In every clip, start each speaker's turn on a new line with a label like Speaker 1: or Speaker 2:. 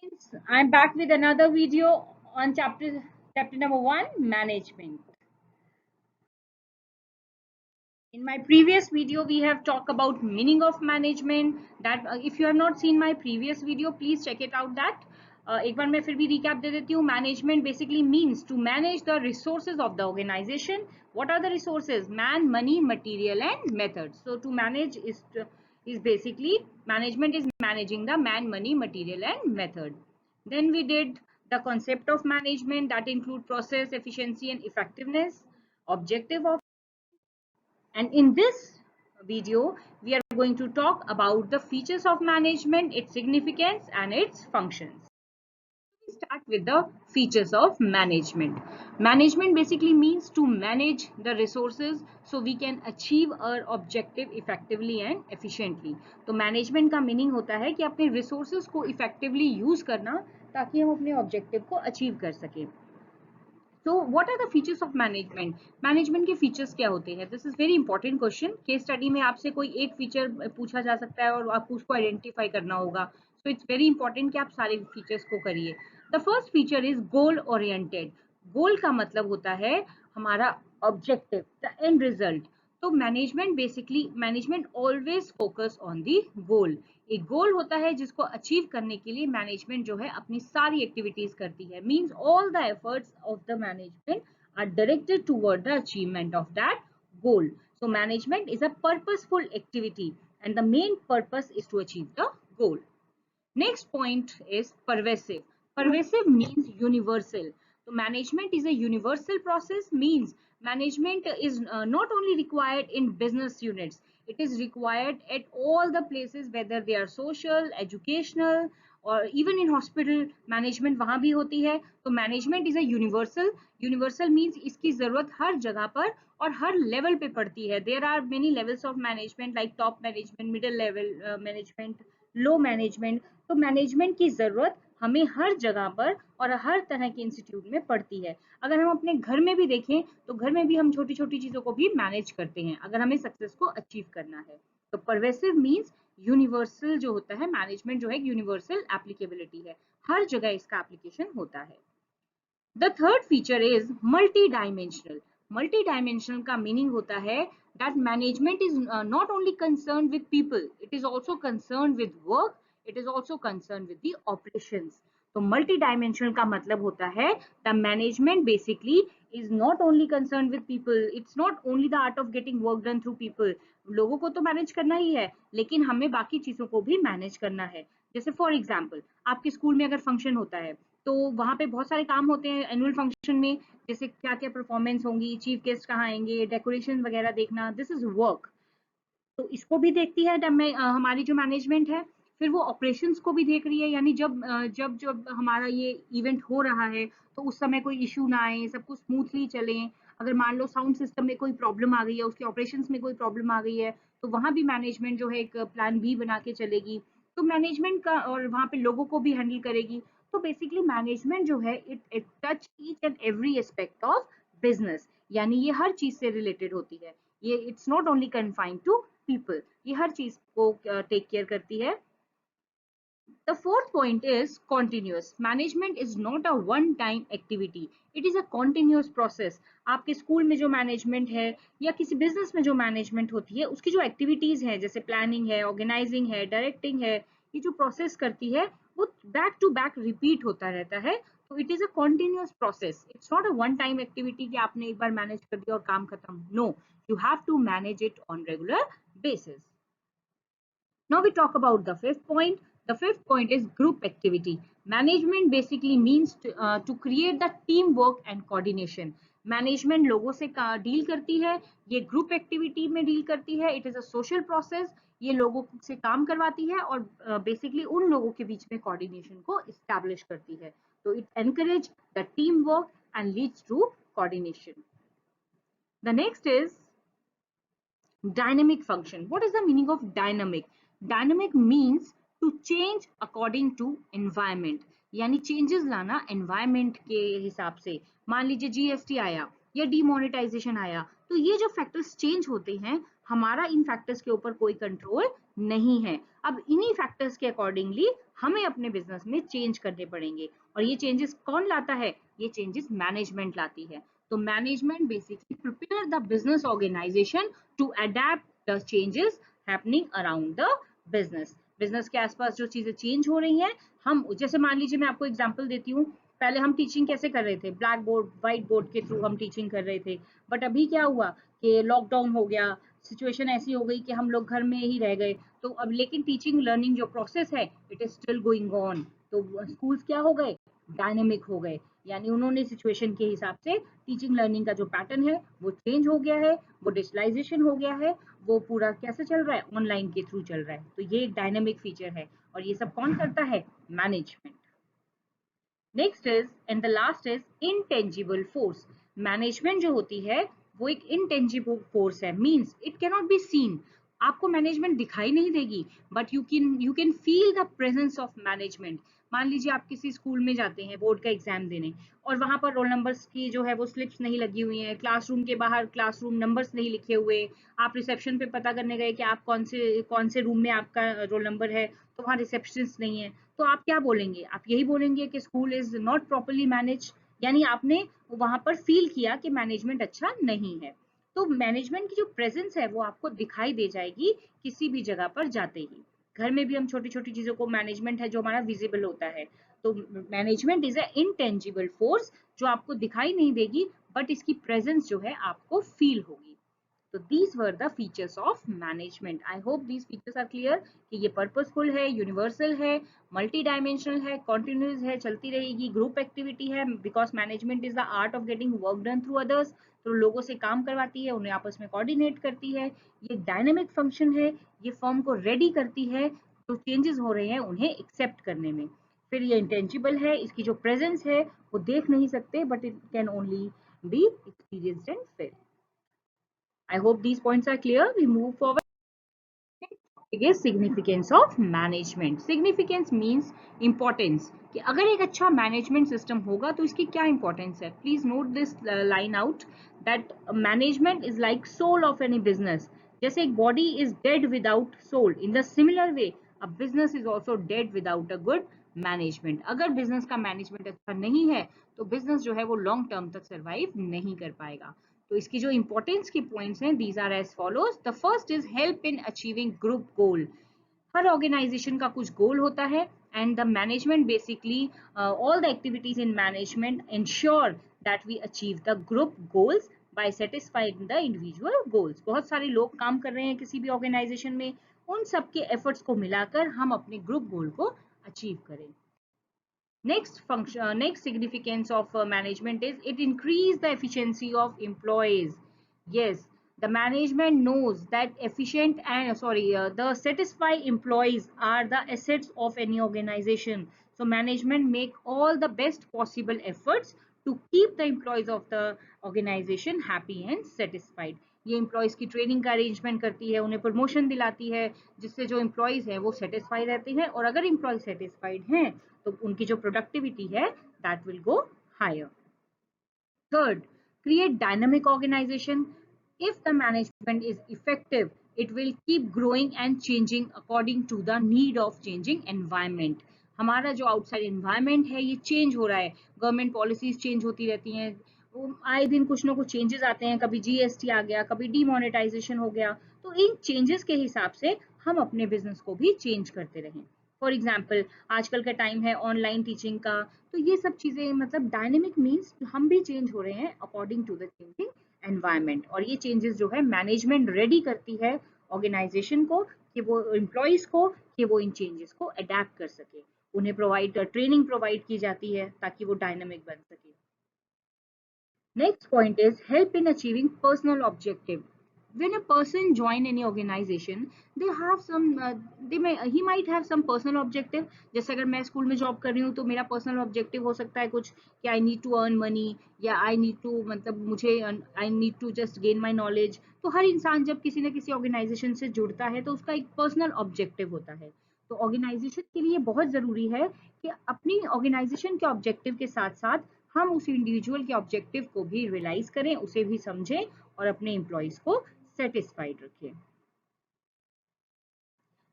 Speaker 1: students, I'm back with another video on chapter number 1, management. In my previous video we have talked about meaning of management. That if you have not seen my previous video, please check it out. That एक बार मैं फिर भी recap दे देती हूँ. Management basically means to manage the resources of the organization. What are the resources? Man, money, material and methods. So to manage is basically management is managing the man, money, material and method. Then we did the concept of management that include process, efficiency and effectiveness, objective of, and in this video we are going to talk about the features of management, its significance and its functions. We start with the features of management. Management basically means to manage the resources so we can achieve our objective effectively and efficiently. तो management का meaning होता है कि अपने resources को effectively use करना ताकि हम अपने ऑब्जेक्टिव को अचीव कर सकें. So what are the features of management? Management के फीचर्स क्या होते हैं? This is very important question. Case study में आपसे कोई एक फीचर पूछा जा सकता है और आपको उसको आइडेंटिफाई करना होगा. सो इट्स वेरी इंपॉर्टेंट कि आप सारे फीचर्स को करिए. The first feature is goal oriented. Goal का मतलब होता है हमारा ऑब्जेक्टिव, द एंड रिजल्ट. तो management always focus on the goal. एक गोल होता है जिसको अचीव करने के लिए मैनेजमेंट जो है अपनी सारी एक्टिविटीज करती है. Means all the efforts of the management are directed toward the achievement of that goal. So management is a purposeful activity and the main purpose is to achieve the goal. Next point is pervasive. Pervasive means universal. So management is a universal process, means management is not only required in business units, it is required at all the places, whether they are social, educational or even in hospital. Management वहाँ भी होती है. तो management is a universal means इसकी जरूरत हर जगह पर और हर लेवल पे पड़ती है. There are many levels of management like top management, middle level management, low management. तो मैनेजमेंट की जरूरत हमें हर जगह पर और हर तरह के इंस्टीट्यूट में पड़ती है. अगर हम अपने घर में भी देखें तो घर में भी हम छोटी छोटी चीजों को भी मैनेज करते हैं अगर हमें सक्सेस को अचीव करना है. तो परवेसिव मींस यूनिवर्सल जो होता है. मैनेजमेंट जो है यूनिवर्सल एप्लीकेबिलिटी है, हर जगह इसका एप्लीकेशन होता है. The third feature is multi dimensional. Multi dimensional का मीनिंग होता है that management is not only concerned with people, it is also concerned with work, it is also concerned with the operations. तो multi dimensional का मतलब होता है the management basically is not only concerned with people, it's not only the art of getting work done through people. लोगों को तो manage करना ही है लेकिन हमें बाकी चीजों को भी मैनेज करना है. जैसे फॉर एग्जाम्पल आपके स्कूल में अगर फंक्शन होता है तो वहां पे बहुत सारे काम होते हैं एनुअल फंक्शन में, जैसे क्या क्या परफॉर्मेंस होंगी, चीफ गेस्ट कहाँ आएंगे, डेकोरेशन वगैरह देखना. This is work. तो इसको भी देखती है हमारी जो मैनेजमेंट है. फिर वो ऑपरेशंस को भी देख रही है, यानी जब जब जब हमारा ये इवेंट हो रहा है तो उस समय कोई इशू ना आए, सब कुछ स्मूथली चले. अगर मान लो साउंड सिस्टम में कोई प्रॉब्लम आ गई है, उसके ऑपरेशंस में कोई प्रॉब्लम आ गई है, तो वहां भी मैनेजमेंट जो है एक प्लान बी बना के चलेगी. तो मैनेजमेंट का, और वहां पे लोगों को भी हैंडल करेगी. तो बेसिकली मैनेजमेंट जो है it touch each and every aspect of business, यानी ये हर चीज से रिलेटेड होती है. ये it's not only confined to people, ये हर चीज को टेक केयर करती है. The fourth point is continuous. Management is not a one time activity, it is a continuous process. आपके स्कूल में जो मैनेजमेंट है या किसी बिजनेस में जो मैनेजमेंट होती है उसकी जो एक्टिविटीज है, जैसे प्लानिंग है, ऑर्गेनाइजिंग है, डायरेक्टिंग है, ये जो प्रोसेस करती है वो बैक टू बैक रिपीट होता रहता है. तो it is a continuous process. It's not a one time activity कि आपने एक बार मैनेज कर दिया और काम खत्म. No, you have to manage it on regular basis. Now we talk about the fifth point. The fifth point is group activity. Management basically means to create the teamwork and coordination. Management लोगों से deal करती है, ये group activity में deal करती है. It is a social process. ये लोगों से काम करवाती है और बेसिकली उन लोगों के बीच में कोऑर्डिनेशन को एस्टैब्लिश करती है. तो it encourage the team work and leads to coordination. The next is dynamic function. What is the meaning of dynamic? Dynamic means to change according to environment, यानी चेंजेस लाना एनवायरमेंट के हिसाब से. मान लीजिए जीएसटी आया या डीमोनेटाइजेशन आया, तो ये जो फैक्टर्स चेंज होते हैं, हमारा इन फैक्टर्स के ऊपर कोई कंट्रोल नहीं है। अब इन्हीं फैक्टर्स के अकॉर्डिंगली हमें अपने बिजनेस में चेंज करने पड़ेंगे। और ये चेंजेस कौन लाता है? ये चेंजेस मैनेजमेंट लाती है। तो management basically prepare the business organization to adept the changes happening around the business. Business के आसपास जो चीजें चेंज हो रही हैं, हम जैसे मान लीजिए मैं आपको एग्जांपल देती हूँ, पहले हम टीचिंग कैसे कर रहे थे? ब्लैक बोर्ड व्हाइट बोर्ड के थ्रू हम टीचिंग कर रहे थे। बट अभी क्या हुआ कि लॉकडाउन हो गया, सिचुएशन ऐसी हो गई कि हम लोग घर में ही रह गए। तो अब लेकिन टीचिंग लर्निंग जो प्रोसेस है it is still going on. तो स्कूल्स क्या हो गए? डायनेमिक हो गए। यानी उन्होंने सिचुएशन के हिसाब से टीचिंग लर्निंग का जो पैटर्न है वो चेंज हो गया है, वो डिजिटलाइजेशन हो गया है। वो पूरा कैसे चल रहा है? ऑनलाइन के थ्रू चल रहा है। तो ये एक डायनेमिक फीचर है और ये सब कौन करता है? Management. Next is and the last is intangible force. Management जो होती है वो एक इनटेंजिबल फोर्स है, means it can not be seen. आपको मैनेजमेंट दिखाई नहीं देगी, but you can feel the presence of management. मान लीजिए आप किसी स्कूल में जाते हैं बोर्ड का एग्जाम देने, और वहां पर रोल नंबर्स की जो है वो स्लिप्स नहीं लगी हुई है, क्लासरूम के बाहर क्लासरूम नंबर्स नहीं लिखे हुए। आप रिसेप्शन पे पता करने गए कि आप कौन से रूम में आपका रोल नंबर है, तो वहाँ रिसेप्शनिस्ट नहीं है। तो आप क्या बोलेंगे? आप यही बोलेंगे कि school is not properly manage. यानी आपने वहां पर फील किया कि मैनेजमेंट अच्छा नहीं है। तो मैनेजमेंट की जो प्रेजेंस है वो आपको दिखाई दे जाएगी किसी भी जगह पर जाते ही। घर में भी हम छोटी छोटी चीजों को मैनेजमेंट है जो हमारा विजिबल होता है। तो management is a intangible force जो आपको दिखाई नहीं देगी, बट इसकी प्रेजेंस जो है आपको फील होगी। तो these were the features of management. I hope these features are clear कि ये purposeful है, universal है, multi dimensional है, continuous है, चलती रहेगी, group activity है, because management is the art of getting work done through others। तो लोगों से काम करवाती है, उन्हें आपस में कोऑर्डिनेट करती है। ये डायनेमिक फंक्शन है, ये फर्म को रेडी करती है जो चेंजेस हो रहे हैं उन्हें एक्सेप्ट करने में। फिर ये इंटेंजिबल है, इसकी जो प्रेजेंस है वो देख नहीं सकते, but it can only be experienced and failed. I hope these points are clear. We move forward. Is significance of management. Significance means importance. कि अगर एक अच्छा मैनेजमेंट सिस्टम होगा तो इसकी क्या इंपॉर्टेंस है? Please note this line out that management is like soul of any business. जैसे एक body is dead without soul, in the similar way a business is also dead without a good management. अगर business का management अच्छा नहीं है तो business जो है वो लॉन्ग टर्म तक सर्वाइव नहीं कर पाएगा। तो इसकी जो इंपॉर्टेंस की पॉइंट्स हैं these are as follows. The first is help in achieving group goal. हर ऑर्गेनाइजेशन का कुछ गोल होता है, and the management basically all the activities in management ensure that we achieve the group goals by satisfying the individual goals. बहुत सारे लोग काम कर रहे हैं किसी भी ऑर्गेनाइजेशन में, उन सबके एफर्ट्स को मिलाकर हम अपने ग्रुप गोल को अचीव करें। Next function, next significance of management is it increase the efficiency of employees. Yes, the management knows that efficient and the satisfied employees are the assets of any organization. So management make all the best possible efforts to keep the employees of the organization happy and satisfied. ये employees की training का arrangement करती है, उन्हें promotion दिलाती है, जिससे जो एम्प्लॉयज हैं वो सेटिस्फाई रहते हैं, और अगर एम्प्लॉय सेटिस्फाइड हैं तो उनकी जो प्रोडक्टिविटी है that will go higher. Third, create dynamic organization. If the management is effective, it will keep growing and changing according to the need of changing environment. हमारा जो आउटसाइड एनवायरनमेंट है ये change हो रहा है, गवर्नमेंट पॉलिसीज चेंज होती रहती हैं, आए दिन कुछ ना कुछ चेंजेस आते हैं, कभी जीएसटी आ गया, कभी डीमोनेटाइजेशन हो गया। तो इन चेंजेस के हिसाब से हम अपने बिजनेस को भी चेंज करते रहें। फॉर एग्जाम्पल आजकल का टाइम है ऑनलाइन टीचिंग का, तो ये सब चीजें मतलब डायनेमिक मीन्स हम भी चेंज हो रहे हैं according to the changing environment. और ये चेंजेस जो है मैनेजमेंट रेडी करती है ऑर्गेनाइजेशन को कि वो एम्प्लॉयज को कि वो इन चेंजेस को अडेप्ट कर सके। उन्हें ट्रेनिंग प्रोवाइड की जाती है ताकि वो डायनेमिक बन सके। Next point is help in achieving personal objective. When a person join any organization, they have some, he might have some personal objective. जैसे अगर मैं स्कूल में जॉब कर रही हूँ तो मेरा पर्सनल ऑब्जेक्टिव हो सकता है कुछ कि I need to earn money, या आई नीड टू मतलब मुझे I need to just gain my knowledge. तो हर इंसान जब किसी न किसी ऑर्गेनाइजेशन से जुड़ता है तो उसका एक पर्सनल ऑब्जेक्टिव होता है। तो ऑर्गेनाइजेशन के लिए बहुत जरूरी है कि अपनी ऑर्गेनाइजेशन के ऑब्जेक्टिव के साथ साथ हम उस इंडिविजुअल के ऑब्जेक्टिव को भी रियलाइज करें, उसे भी समझें और अपने एम्प्लॉयज को सेटिस्फाइड रखें।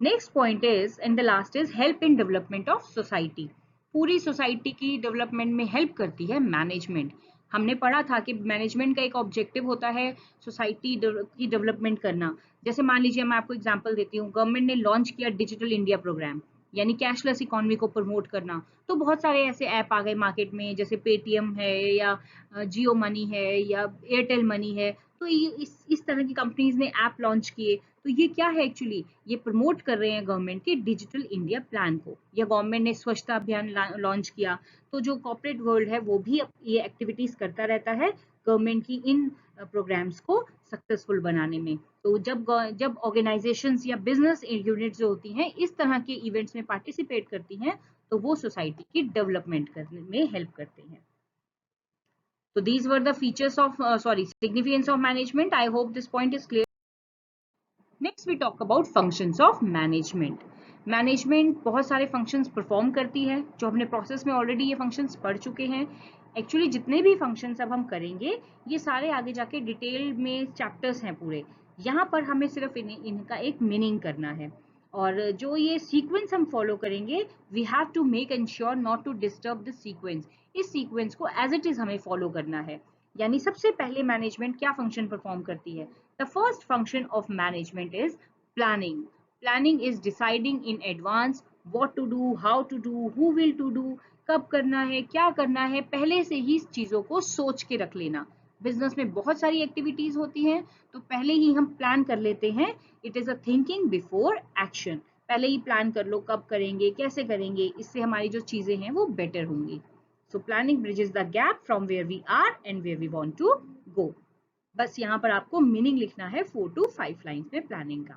Speaker 1: Next point is and the last is help in development of society. पूरी सोसाइटी की डेवलपमेंट में हेल्प करती है मैनेजमेंट। हमने पढ़ा था कि मैनेजमेंट का एक ऑब्जेक्टिव होता है सोसाइटी की डेवलपमेंट करना। जैसे मान लीजिए मैं आपको एग्जांपल देती हूँ, गवर्नमेंट ने लॉन्च किया डिजिटल इंडिया प्रोग्राम, यानी कैशलेस इकोनॉमी को प्रमोट करना। तो बहुत सारे ऐसे ऐप आ गए मार्केट में, जैसे पेटीएम है या जियो मनी है या एयरटेल मनी है। तो ये इस तरह की कंपनीज ने ऐप लॉन्च किए। तो ये क्या है एक्चुअली, ये प्रमोट कर रहे हैं गवर्नमेंट के डिजिटल इंडिया प्लान को। या गवर्नमेंट ने स्वच्छता अभियान लॉन्च किया। तो जो कॉर्पोरेट वर्ल्ड है वो भी ये एक्टिविटीज करता रहता है गवर्नमेंट की इन प्रोग्राम्स को सक्सेसफुल बनाने में। तो जब ऑर्गेनाइजेशंस या बिजनेस यूनिट जो होती हैं इस तरह के इवेंट्स में पार्टिसिपेट करती हैं, तो वो सोसाइटी की डेवलपमेंट करने में हेल्प करते हैं। So these were the features of significance of management. I hope this point is clear. Next we talk about functions of management. Management बहुत सारे फंक्शंस परफॉर्म करती है, जो हमने प्रोसेस में ऑलरेडी ये फंक्शंस पढ़ चुके हैं। एक्चुअली जितने भी फंक्शंस अब हम करेंगे ये सारे आगे जाके डिटेल में चैप्टर्स हैं पूरे। यहाँ पर हमें सिर्फ इनका एक मीनिंग करना है। और जो ये सीक्वेंस हम फॉलो करेंगे, we have to make ensure not to disturb this sequence. इस सीक्वेंस को एज इट इज हमें फॉलो करना है। यानी सबसे पहले मैनेजमेंट क्या फंक्शन परफॉर्म करती है? The first function of management is planning. Planning is deciding in advance what to do, how to do, who will to do, कब करना है, क्या करना है, पहले से ही चीजों को सोच के रख लेना। बिजनेस में बहुत सारी एक्टिविटीज होती हैं, तो पहले ही हम प्लान कर लेते हैं। It is a thinking before action. पहले ही प्लान कर लो कब करेंगे, कैसे करेंगे, इससे हमारी जो चीजें हैं वो बेटर होंगी। So planning bridges the gap from where we are and where we want to go. बस यहाँ पर आपको मीनिंग लिखना है 4 to 5 लाइन्स में प्लानिंग का।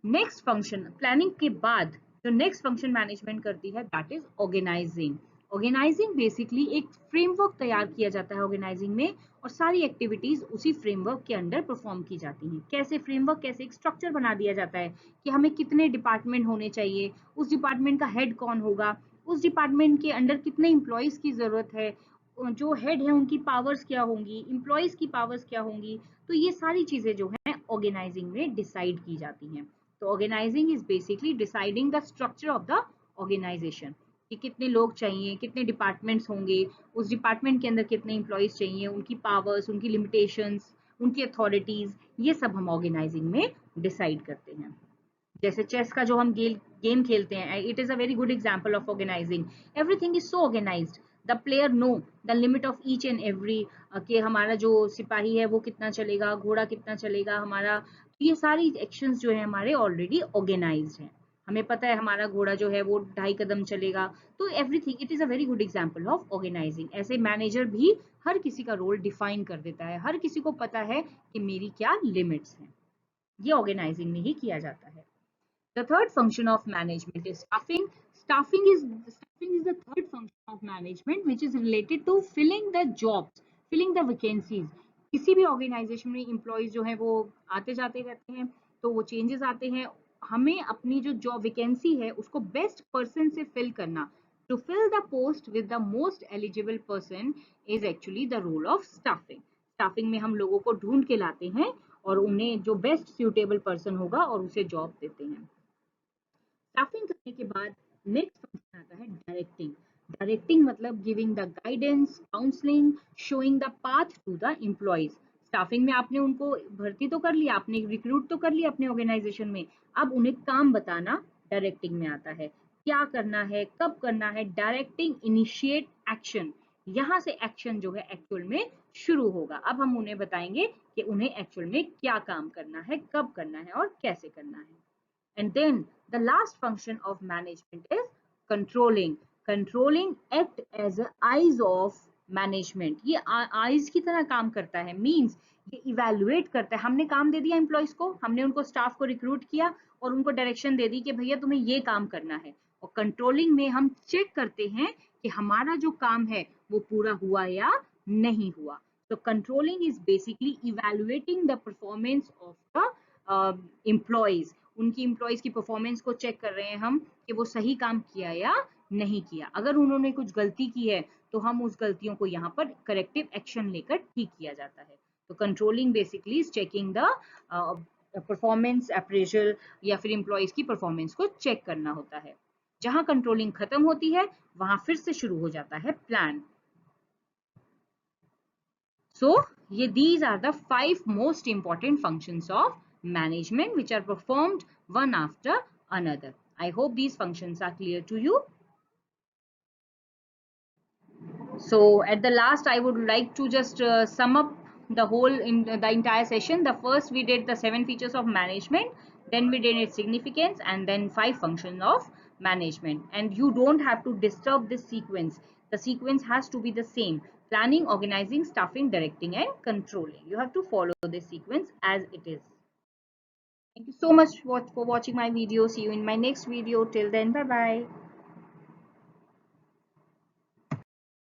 Speaker 1: नेक्स्ट फंक्शन प्लानिंग के बाद जो नेक्स्ट फंक्शन मैनेजमेंट करती है that is organizing. Organizing basically एक फ्रेमवर्क तैयार किया जाता है ऑर्गेनाइजिंग में, और सारी एक्टिविटीज उसी फ्रेमवर्क के अंडर परफॉर्म की जाती हैं। कैसे फ्रेमवर्क, कैसे एक स्ट्रक्चर बना दिया जाता है कि हमें कितने डिपार्टमेंट होने चाहिए, उस डिपार्टमेंट का हेड कौन होगा, उस डिपार्टमेंट के अंडर कितने एम्प्लॉयज की जरूरत है, जो हेड है उनकी पावर्स क्या होंगी, एम्प्लॉयज की पावर्स क्या होंगी। तो ये सारी चीजें जो है ऑर्गेनाइजिंग में डिसाइड की जाती हैं। तो organizing is basically deciding the structure of the organization, कि कितने लोग चाहिए, कितने डिपार्टमेंट्स होंगे, उस डिपार्टमेंट के अंदर कितने एम्प्लॉयज चाहिए, उनकी पावर्स, उनकी लिमिटेशंस, उनकी अथॉरिटीज, ये सब हम ऑर्गेनाइजिंग में डिसाइड करते हैं। जैसे चेस का जो हम गेम खेलते हैं, it is a very good example of organizing. Everything is so organized. The player know the limit of each and every, कि हमारा जो सिपाही है वो कितना चलेगा, घोड़ा कितना चलेगा हमारा। तो ये सारी एक्शंस जो है हमारे ऑलरेडी ऑर्गेनाइज्ड हैं। हमें पता है हमारा घोड़ा जो है वो 2.5 कदम चलेगा। तो everything it is a very good example of organizing. ऐसे मैनेजर भी हर किसी का रोल डिफाइन कर देता है, हर किसी को पता है कि मेरी क्या लिमिट्स हैं। ये ऑर्गेनाइजिंग में ही किया जाता है। The third function of management is staffing. Staffing is the third function of management which is related to filling the jobs, filling the vacancies. किसी भी ऑर्गेनाइजेशन में एम्प्लॉयज जो है वो आते जाते रहते हैं, तो वो चेंजेस आते हैं। हमें अपनी जो जॉब वैकेंसी है उसको बेस्ट पर्सन से फिल करना। To fill the post with the most eligible person is actually the role of staffing. Staffing में हम लोगों को ढूंढ के लाते हैं और उन्हें जो बेस्ट सूटेबल पर्सन होगा और उसे जॉब देते हैं। स्टाफिंग करने के बाद नेक्स्ट फंक्शन आता है डायरेक्टिंग। डायरेक्टिंग मतलब giving the guidance, counselling, showing the path to the employees. Staffing में आपने उनको भर्ती तो कर लिया, आपने रिक्रूट तो कर लिया अपने ऑर्गेनाइजेशन में, अब उन्हें काम बताना डायरेक्टिंग में आता है। क्या करना है, कब करना है, डायरेक्टिंग, इनिशिएट एक्शन। यहाँ से एक्शन जो है एक्चुअल में शुरू होगा। अब हम उन्हें बताएंगे कि उन्हें एक्चुअल में क्या काम करना है, कब करना है और कैसे करना है। And then the last function of management is controlling. Controlling act as a eyes of management. ये eyes की तरह काम करता है, means ये evaluate करता है। हमने काम दे दिया एम्प्लॉयज को, हमने उनको स्टाफ को रिक्रूट किया और उनको डायरेक्शन दे दी कि भैया तुम्हें ये काम करना है। और कंट्रोलिंग में हम चेक करते हैं कि हमारा जो काम है वो पूरा हुआ या नहीं हुआ। So controlling is basically evaluating the performance of the employees. उनकी एम्प्लॉयज की परफॉर्मेंस को चेक कर रहे हैं हम कि वो सही काम किया या नहीं किया। अगर उन्होंने कुछ गलती की है तो हम उस गलतियों को यहाँ पर करेक्टिव एक्शन लेकर ठीक किया जाता है। तो controlling basically is checking the performance appraisal या फिर एम्प्लॉयज की परफॉर्मेंस को चेक करना होता है। जहां कंट्रोलिंग खत्म होती है वहां फिर से शुरू हो जाता है plan. So these are the 5 most important functions of management which are performed one after another. I hope these functions are clear to you. So at the last, I would like to just sum up the whole in the entire session. The first we did the 7 features of management, then we did its significance, and then 5 functions of management. And you don't have to disturb this sequence. The sequence has to be the same: planning, organizing, staffing, directing, and controlling. You have to follow this sequence as it is. Thank you so much for watching my video. See you in my next video. Till then, bye bye.